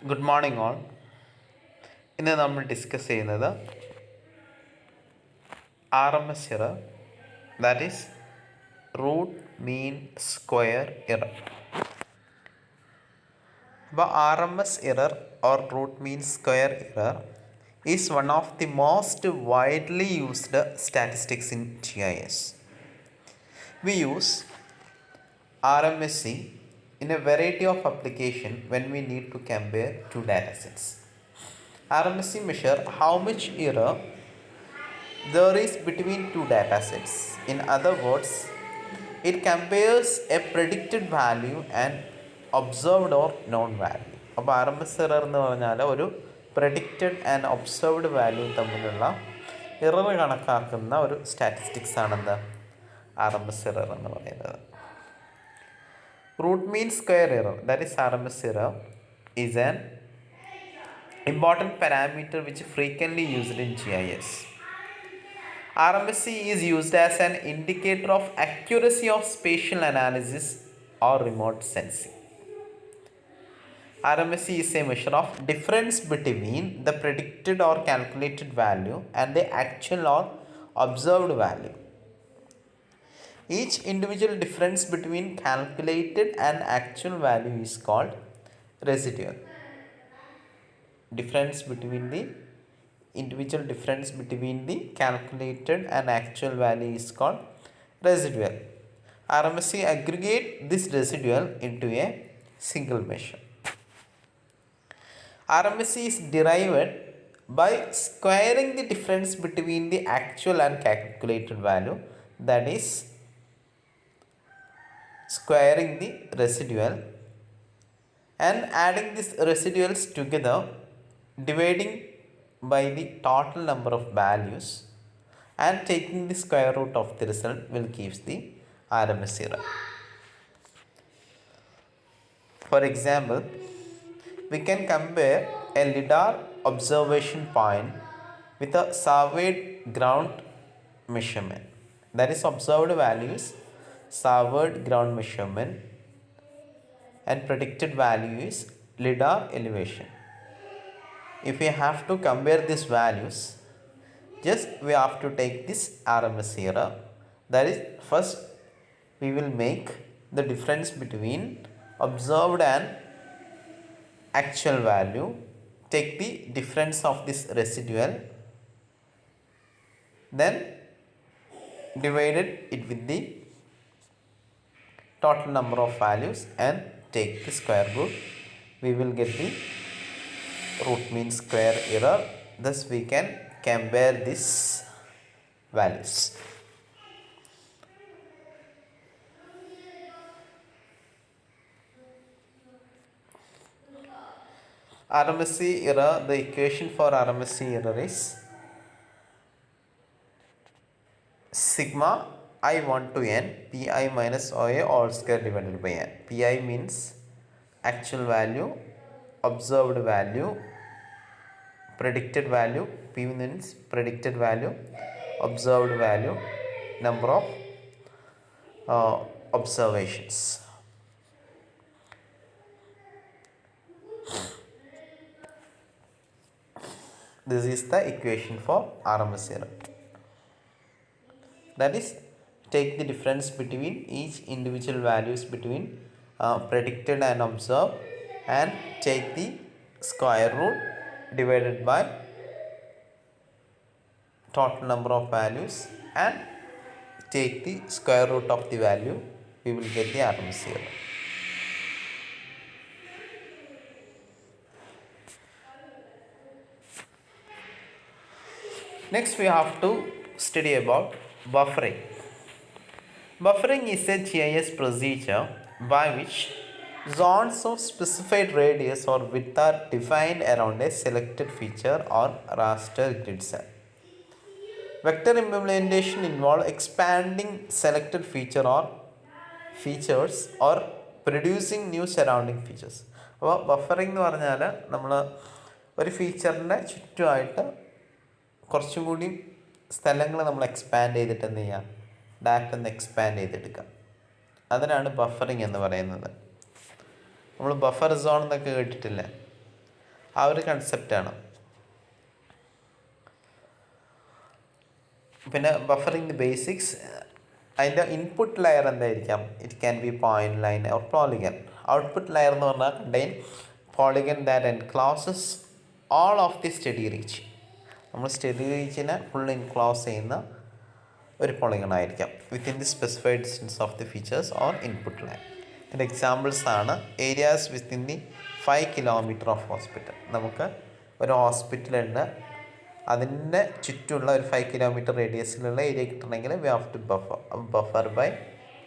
Good morning all. ഇന്ന് നമ്മൾ discuss ചെയ്യുന്നത് RMS error, that is root mean square error. അപ്പോൾ RMS error or root mean square error is one of the most widely used statistics in GIS. We use RMSE in a variety of applications when we need to compare two datasets. RMSE measure how much error there is between two datasets. In other words, it compares a predicted value and observed or known value. അപ്പോൾ RMS error എന്ന് പറഞ്ഞാൽ ഒരു predicted and observed value തമ്മിലുള്ള error കണക്കാക്കുന്ന ഒരു statistics ആണെന്ന് RMS error എന്ന് പറയുന്നത്. Root mean square error, that is RMS error, is an important parameter which is frequently used in GIS. RMSE is used as an indicator of accuracy of spatial analysis or remote sensing. RMSE is a measure of difference between the predicted or calculated value and the actual or observed value. Each individual difference between calculated and actual value is called residual. Difference between the individual difference between the calculated and actual value is called residual. RMSE aggregate this residual into a single measure. RMSE is derived by squaring the difference between the actual and calculated value, that is squaring the residual and adding these residuals together, dividing by the total number of values and taking the square root of the result will give the RMS error. For example, we can compare a LIDAR observation point with a surveyed ground measurement. That is, observed values, surveyed ground measurement, and predicted value is LIDAR elevation. If we have to compare these values, just we have to take this RMS error. That is, first we will make the difference between observed and actual value, take the difference of this residual, then divided it with the total number of values and take the square root. We will get the root mean square error. Thus we can compare these values. RMSE error, the equation for RMSE error is sigma I1 to n pi minus oa all square divided by n. Pi means actual value, observed value, predicted value. P means predicted value, observed value, number of observations. This is the equation for RMS error. That is, take the difference between each individual values between predicted and observed and take the square root divided by total number of values and take the square root of the value. We will get the RMS error. Next we have to study about buffering. Buffering is a GIS procedure by which zones of specified radius or width are defined around a selected feature or raster grid cell. Vector implementation involves expanding selected features or producing new surrounding features. അപ്പോൾ buffering എന്ന് പറഞ്ഞാൽ നമ്മൾ ഒരു ഫീച്ചറിൻ്റെ ചുറ്റുമായിട്ട് കുറച്ചും കൂടി സ്ഥലങ്ങൾ നമ്മൾ expand ചെയ്തിട്ട് എന്ത് ചെയ്യുക, ഡാറ്റ ഒന്ന് എക്സ്പാൻഡ് ചെയ്തെടുക്കുക. അതിനാണ് ബഫറിംഗ് എന്ന് പറയുന്നത്. നമ്മൾ ബഫർ സോൺ എന്നൊക്കെ കേട്ടിട്ടില്ല. ആ ഒരു കൺസെപ്റ്റാണ്. പിന്നെ ബഫറിങ് ദി ബേസിക്സ്, അതിൻ്റെ ഇൻപുട്ട് ലെയർ എന്തായിരിക്കാം? It can be point line or polygon. Output layer എന്ന് പറഞ്ഞാൽ contain polygon that encloses all of the study reach. നമ്മൾ സ്റ്റഡി റീച്ചിനെ ഫുൾ എൻക്ലോസ് ചെയ്യുന്ന ഒരു പോളിഗൺ ആയിരിക്കാം within the specified distance of the features or input line. ഇതിൻ്റെ examples ആണ് areas within the 5 kilometre of hospital. നമുക്ക് ഒരു ഹോസ്പിറ്റലുണ്ട്, അതിൻ്റെ ചുറ്റുമുള്ള ഒരു 5 കിലോമീറ്റർ റേഡിയസിലുള്ള ഏരിയ കിട്ടണമെങ്കിൽ we have to buffer by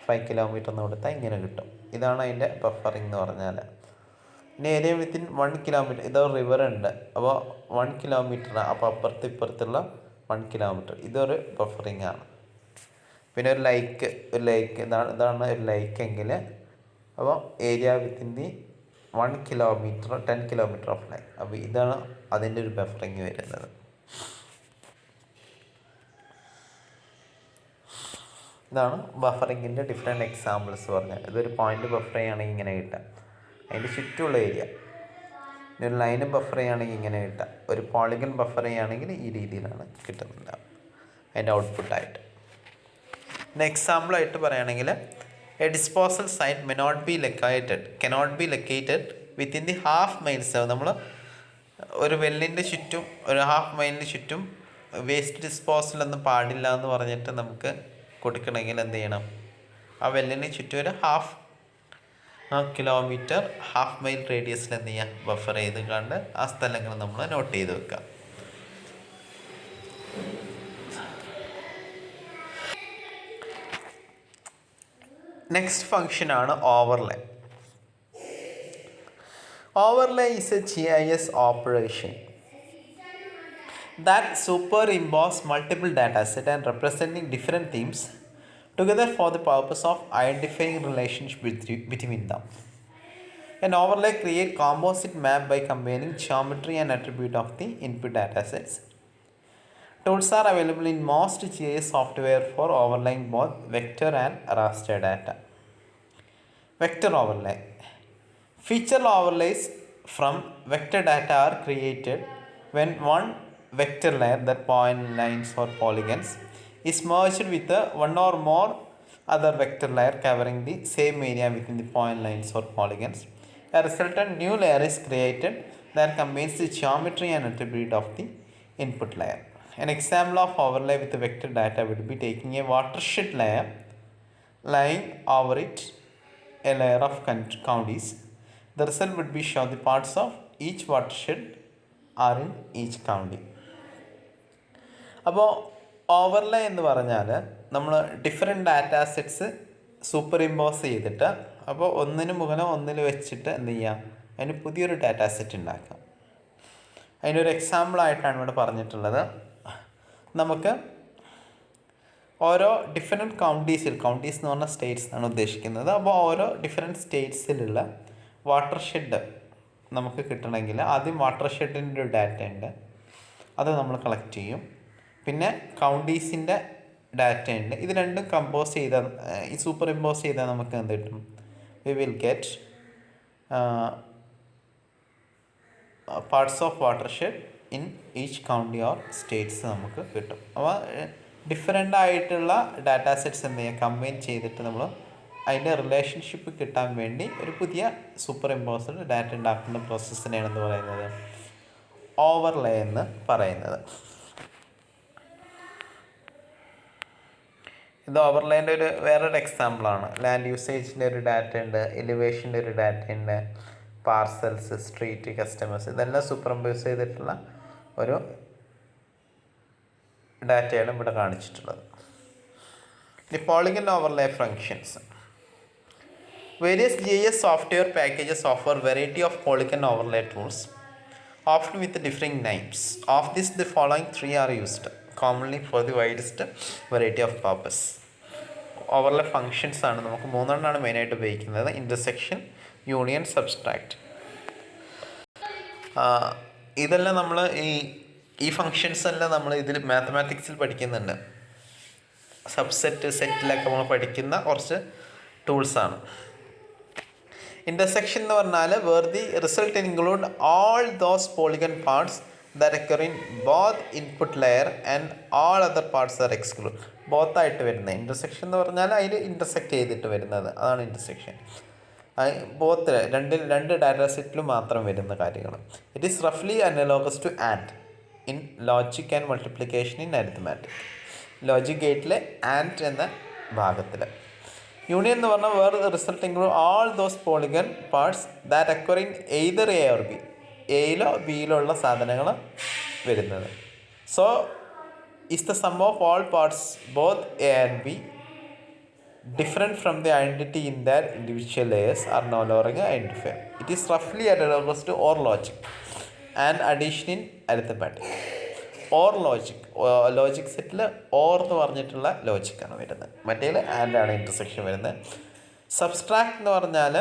5 kilometre എന്ന് കൊടുത്താൽ ഇങ്ങനെ കിട്ടും. ഇതാണ് അതിൻ്റെ ബഫറിങ് എന്ന് പറഞ്ഞാൽ. പിന്നെ ഏരിയ വിത്തിൻ 1 കിലോമീറ്റർ, ഇതൊരു റിവർ ഉണ്ട്, അപ്പോൾ 1 കിലോമീറ്റർ, അപ്പോൾ ഇപ്പുറത്തുള്ള 1 കിലോമീറ്റർ, ഇതൊരു ബഫറിങ് ആണ്. പിന്നെ ഒരു ലേക്ക് ഇതാണ് ഒരു ലേക്ക് എങ്കിൽ, അപ്പോൾ area within the 1 kilometre 10 kilometre of line, അപ്പോൾ ഇതാണ് അതിൻ്റെ ഒരു ബഫറിങ് വരുന്നത്. ഇതാണ് ബഫറിങ്ങിൻ്റെ ഡിഫറെൻറ്റ് എക്സാമ്പിൾസ് പറഞ്ഞാൽ. ഇതൊരു പോയിൻ്റ് ബഫർ ചെയ്യുകയാണെങ്കിൽ ഇങ്ങനെ കിട്ടാം, അതിൻ്റെ ചുറ്റുമുള്ള ഏരിയ. ഒരു ലൈന് ബഫർ ചെയ്യുകയാണെങ്കിൽ ഇങ്ങനെ കിട്ടാം, ഒരു പോളിഗൺ ബഫർ ചെയ്യുകയാണെങ്കിൽ ഈ രീതിയിലാണ് കിട്ടുന്നുണ്ടാവും അതിൻ്റെ ഔട്ട്പുട്ടായിട്ട്. പിന്നെ എക്സാമ്പിളായിട്ട് പറയുകയാണെങ്കിൽ a disposal site cannot be located within the half miles. നമ്മൾ ഒരു വെല്ലിൻ്റെ ചുറ്റും ഒരു ഹാഫ് മൈലിന് ചുറ്റും വേസ്റ്റ് ഡിസ്പോസൽ ഒന്നും പാടില്ല എന്ന് പറഞ്ഞിട്ട് നമുക്ക് കൊടുക്കണമെങ്കിൽ എന്ത് ചെയ്യണം? ആ വെല്ലിന് ചുറ്റും ഒരു ഹാഫ് കിലോമീറ്റർ ഹാഫ് മൈൽ റേഡിയസിൽ എന്ത് ചെയ്യുക? ബഫർ ചെയ്ത് കണ്ട് ആ സ്ഥലങ്ങൾ നമ്മൾ നോട്ട് ചെയ്ത് വെക്കുക. നെക്സ്റ്റ് ഫംഗ്ഷനാണ് overlay. Overlay is A GIS operation that superimpose multiple datasets and representing different themes together for the purpose of identifying relationship between them. An overlay creates composite map by combining geometry and attribute of the input datasets. Tools are available in most GIS software for overlaying both vector and raster data. Vector overlay. Feature overlays from vector data are created when one vector layer, that point lines or polygons, is merged with one or more other vector layer covering the same area within the point lines or polygons. A resultant new layer is created that combines the geometry and attribute of the input layer. An example of overlay with the vector data would be taking a watershed layer, laying over it a layer of counties. The result would be show the parts of each watershed are in each county. അപ്പോൾ overlay എന്ന് പറഞ്ഞാൽ നമ്മൾ different data sets super impose ചെയ്തിട്ട്, അപ്പോൾ ഒന്നിന് മുകളിൽ ഒന്നിൽ വെച്ചിട്ട് എന്ത് ചെയ്യാം? അതിന് പുതിയൊരു ഡാറ്റാ സെറ്റ് ഉണ്ടാക്കാം. അതിനൊരു എക്സാമ്പിളായിട്ടാണ് ഇവിടെ പറഞ്ഞിട്ടുള്ളത്. നമുക്ക് ഓരോ ഡിഫറെൻറ്റ് കൗണ്ടീസ് എന്ന് പറഞ്ഞാൽ സ്റ്റേറ്റ്സ് ആണ് ഉദ്ദേശിക്കുന്നത്. അപ്പോൾ ഓരോ ഡിഫറെൻറ്റ് സ്റ്റേറ്റ്സിലുള്ള വാട്ടർ ഷെഡ് നമുക്ക് കിട്ടണമെങ്കിൽ ആദ്യം വാട്ടർ ഷെഡിൻ്റെ ഒരു ഡാറ്റ ഉണ്ട്, അത് നമ്മൾ കളക്ട് ചെയ്യും. പിന്നെ കൗണ്ടീസിൻ്റെ ഡാറ്റ ഉണ്ട്. ഇത് രണ്ടും കമ്പോസ് ചെയ്താൽ, ഈ സൂപ്പർ ഇമ്പോസ് ചെയ്താൽ നമുക്ക് എന്ത് കിട്ടും? We will get parts of water shed in each county or States നമുക്ക് കിട്ടും. അപ്പോൾ ഡിഫറെൻ്റ് ആയിട്ടുള്ള ഡാറ്റാ സെറ്റ്സ് എന്ത് ചെയ്യുക? കമ്പൈൻ ചെയ്തിട്ട് നമ്മൾ അതിൻ്റെ റിലേഷൻഷിപ്പ് കിട്ടാൻ വേണ്ടി ഒരു പുതിയ സൂപ്പർ ഇമ്പോസ്ഡ് ഡാറ്റ ഉണ്ടാക്കുന്ന പ്രോസസ്സിനെയാണ് എന്ന് പറയുന്നത് ഓവർലേ എന്ന് പറയുന്നത്. ഇത് ഓവർലേൻ്റെ വേറൊരു എക്സാമ്പിളാണ്. ലാൻഡ് യൂസേജിൻ്റെ ഒരു ഡാറ്റ ഉണ്ട്, എലിവേഷൻ്റെ ഒരു ഡാറ്റ ഉണ്ട്, പാർസൽസ്, സ്ട്രീറ്റ്, കസ്റ്റമേഴ്സ്, ഇതെല്ലാം സൂപ്പർ ഇമ്പോസ് ചെയ്തിട്ടുള്ള ഒരു ഡാറ്റയാണ് ഇവിടെ കാണിച്ചിട്ടുള്ളത്. ഇനി polygon overlay functions. Various GIS software packages offer variety of polygon overlay tools, often with differing names. Of this, the following three are used commonly for the widest variety of purpose. Overlay functions ആണ് നമുക്ക് മൂന്നെണ്ണമാണ് മെയിനായിട്ട് ഉപയോഗിക്കുന്നത്: intersection, union, subtract. ഇതെല്ലാം നമ്മൾ ഈ functions എല്ലാം നമ്മൾ ഇതിൽ മാത്തമാറ്റിക്സിൽ പഠിക്കുന്നുണ്ട്. സബ്സെറ്റ്, സെറ്റിലൊക്കെ നമ്മൾ പഠിക്കുന്ന കുറച്ച് ടൂൾസാണ്. Intersection എന്ന് പറഞ്ഞാൽ where the result include all those polygon parts that occur in both input layer and all other parts are excluded. Both ആയിട്ട് വരുന്നത് ഇൻ്റർസെക്ഷൻ എന്ന് പറഞ്ഞാൽ അതിൽ ഇൻ്റർസെക്റ്റ് ചെയ്തിട്ട് വരുന്നത്, അതാണ് ഇൻ്റർസെക്ഷൻ. ബോത്ത് രണ്ട് ഡാറ്റ സെറ്റിലും മാത്രം വരുന്ന കാര്യങ്ങൾ. ഇറ്റ് ഈസ് റഫ്ലി analogous to and in logic and multiplication in arithmetic. Logic ഗേറ്റിലെ ആൻഡ് എന്ന ഭാഗത്തിൽ. യൂണിയൻ എന്ന് പറഞ്ഞാൽ വേറെ result include all those polygon parts that occur in either A or B. എയിലോ ബിയിലോ ഉള്ള സാധനങ്ങൾ വരുന്നത്. So is the sum of all parts both A and B different from the identity in their individual layers are no longer identified. It is roughly analogous to OR logic and addition in arithmetic. OR logic, logic settle OR എന്ന് പറഞ്ഞിട്ടുള്ള ലോജിക്കാണ് വരുന്നത്, മറ്റേതിൽ and ആണ് intersection വരുന്നത്. Subtract എന്ന് പറഞ്ഞാൽ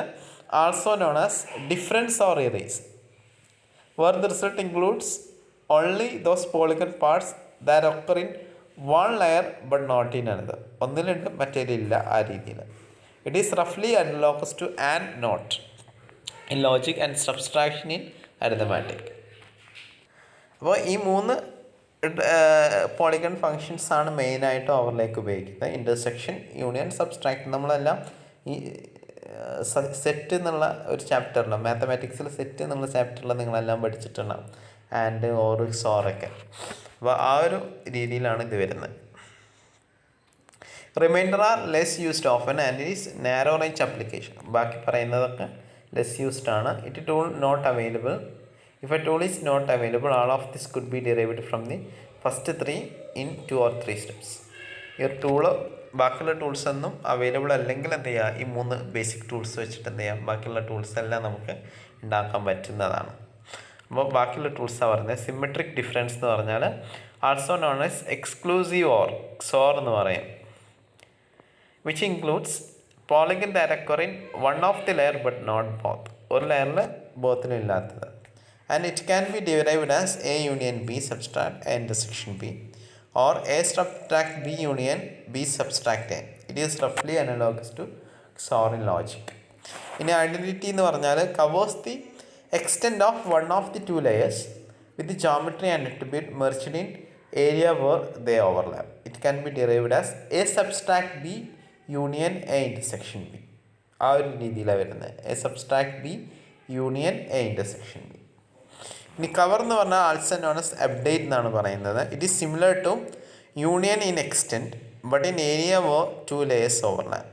also known as difference or erase, where the result includes only those polygon parts that occur in one layer but not in another. ഒന്നിലുണ്ട് മറ്റേതിലില്ല, ആ രീതിയിൽ. ഇറ്റ് ഈസ് റഫ്ലി analogous to and not in logic and subtraction in arithmetic. അപ്പോൾ ഈ 3 polygon functions ആണ് മെയിനായിട്ട് ഓവർലേക്ക് ഉപയോഗിക്കുന്നത്. Intersection, union, subtract. നമ്മളെല്ലാം ഈ സെറ്റ് എന്നുള്ള ഒരു ചാപ്റ്ററിൽ, മാത്തമാറ്റിക്സിൽ സെറ്റ് എന്നുള്ള ചാപ്റ്ററിൽ നിങ്ങളെല്ലാം പഠിച്ചിട്ടുണ്ടാകും, ആൻഡ് ഓർ സോറൊക്കെ. അപ്പോൾ ആ ഒരു രീതിയിലാണ് ഇത് വരുന്നത്. Reminder are less used often and is narrow range application. ബാക്കി പറയുന്നതൊക്കെ ലെസ് യൂസ്ഡ് ആണ്. It tool not available. If a tool is not available all of this could be derived from the first 3 in 2 or 3 steps. ഈ ഒരു tool ബാക്കിയുള്ള tools ഒന്നും available അല്ലെങ്കിൽ എന്ത് ചെയ്യുക, ഈ 3 ബേസിക് ടൂൾസ് വെച്ചിട്ട് എന്ത് ചെയ്യാം, ബാക്കിയുള്ള ടൂൾസ് എല്ലാം നമുക്ക് ഉണ്ടാക്കാൻ പറ്റുന്നതാണ്. അപ്പോൾ ബാക്കിയുള്ള ടൂൾസാണ് പറയുന്നത്. സിമെട്രിക് ഡിഫറൻസ് എന്ന് പറഞ്ഞാൽ also known as exclusive or XOR എന്ന് പറയും, which includes polygon that occur in one of the layer but not both. ഒരു ലെയറിൽ ബോത്തിലും ഇല്ലാത്തത്. And it can be derived as A union B subtract A intersection B or A subtract B union B subtract A. It is roughly analogous to XOR in logic. ഇനി identity എന്ന് പറഞ്ഞാൽ covers the extent of one of the 2 layers with the geometry and attribute merged in area where they overlap. It can be derived as A subtract B union A intersection B. ആ ഒരു രീതിയിലാണ് വരുന്നത്. A subtract B union A intersection B. ഇനി cover എന്ന് പറഞ്ഞാൽ also known as update എന്നാണ് പറയുന്നത്. It is similar to union in extent but in area വോ 2 layers overlap.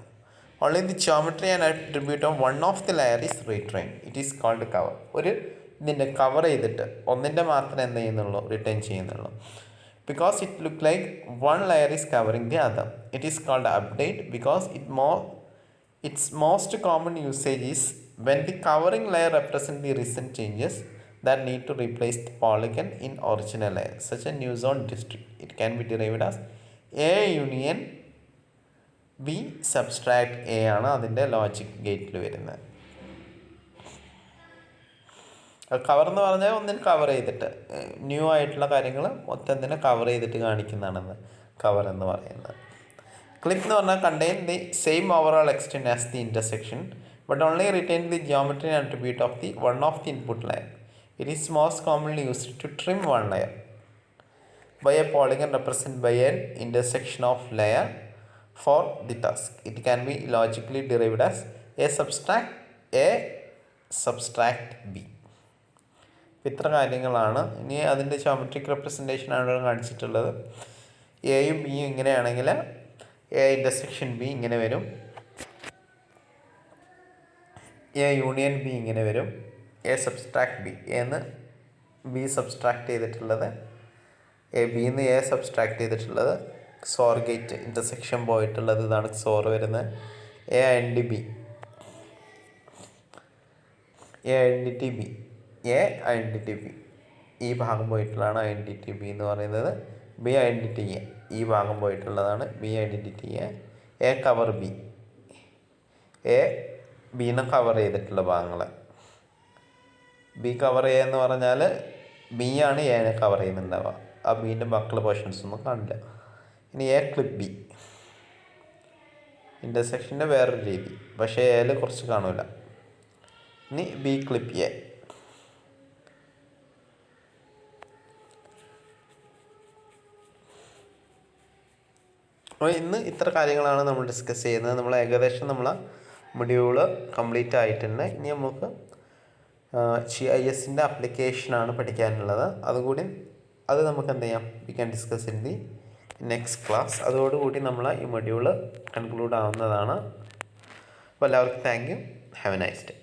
Only the geometry and attribute of one of the layer is retained. It is called cover. ഒരു ഇതിൻ്റെ cover ചെയ്തിട്ട് ഒന്നിൻ്റെ മാത്രമേ എന്ത് ചെയ്യുന്നുള്ളൂ, റിട്ടേൺ ചെയ്യുന്നുള്ളൂ. Because it look like one layer is covering the other. It is called update because its most common usage is when the covering layer represents the recent changes that need to replace the polygon in original layer, such a new zone district. It can be derived as A union B subtract A ആണ് അതിൻ്റെ logic ഗേറ്റിൽ വരുന്നത്. Cover എന്ന് പറഞ്ഞാൽ ഒന്നിന് cover ചെയ്തിട്ട് new ആയിട്ടുള്ള കാര്യങ്ങൾ മൊത്തം തന്നെ കവർ ചെയ്തിട്ട് കാണിക്കുന്നതാണെന്ന് കവർ എന്ന് പറയുന്നത്. ക്ലിപ്പ് എന്ന് പറഞ്ഞാൽ contain the same overall extent as the intersection but only retain the geometry and attribute of the one of the input layer. It is most commonly used to trim one layer by a polygon represent by an intersection of layer for the task. It can be logically derived as A subtract B. ഇത്ര കാര്യങ്ങളാണ്. ഇനി അതിൻ്റെ geometric representation ആണ് കാണിച്ചിട്ടുള്ളത്. എയും ബിയും ഇങ്ങനെയാണെങ്കിൽ A intersection B ഇങ്ങനെ വരും, A യൂണിയൻ B ഇങ്ങനെ വരും, A സബ്സ്ട്രാക്ട് B. എന്ന് B സബ്സ്ട്രാക്ട് ചെയ്തിട്ടുള്ളത്, ബിന്ന് A സബ്സ്ട്രാക്ട് ചെയ്തിട്ടുള്ളത്, XOR ഗേറ്റ് ഇൻ്റർസെക്ഷൻ പോയിട്ടുള്ളത്, ഇതാണ് XOR വരുന്നത്. A ഐഡൻറ്റിറ്റി B ഈ ഭാഗം പോയിട്ടുള്ളതാണ് ഐഡൻറ്റിറ്റി B എന്ന് പറയുന്നത്. B ഐഡൻറ്റിറ്റി A ഈ ഭാഗം പോയിട്ടുള്ളതാണ് B identity A cover B. ബിനെ കവർ ചെയ്തിട്ടുള്ള ഭാഗങ്ങൾ B കവർ A എന്ന് പറഞ്ഞാൽ B ആണ് എനെ കവർ ചെയ്യുന്നുണ്ടാവുക. ആ ബീൻ്റെ ബാക്കിയുള്ള പോർഷൻസ് ഒന്നും കാണില്ല. ഇനി A ക്ലിപ്പ് B ഇൻ്റർസെക്ഷൻ്റെ വേറൊരു രീതി, പക്ഷേ എയിൽ കുറച്ച് കാണില്ല. ഇനി ബി ക്ലിപ്പ് എ. അപ്പോൾ ഇന്ന് ഇത്ര കാര്യങ്ങളാണ് നമ്മൾ ഡിസ്കസ് ചെയ്യുന്നത്. നമ്മൾ ഏകദേശം നമ്മളെ മൊഡ്യൂള് കംപ്ലീറ്റ് ആയിട്ടുണ്ട്. ഇനി നമുക്ക് GISൻ്റെ ആപ്ലിക്കേഷനാണ് പഠിക്കാനുള്ളത്. അതുകൂടി അത് നമുക്ക് എന്ത് ചെയ്യാം, we can discuss in the next class. അതോടുകൂടി നമ്മൾ ഈ മൊഡ്യൂള് കൺക്ലൂഡ് ആവുന്നതാണ്. അപ്പോൾ എല്ലാവർക്കും thank you. Have A nice day.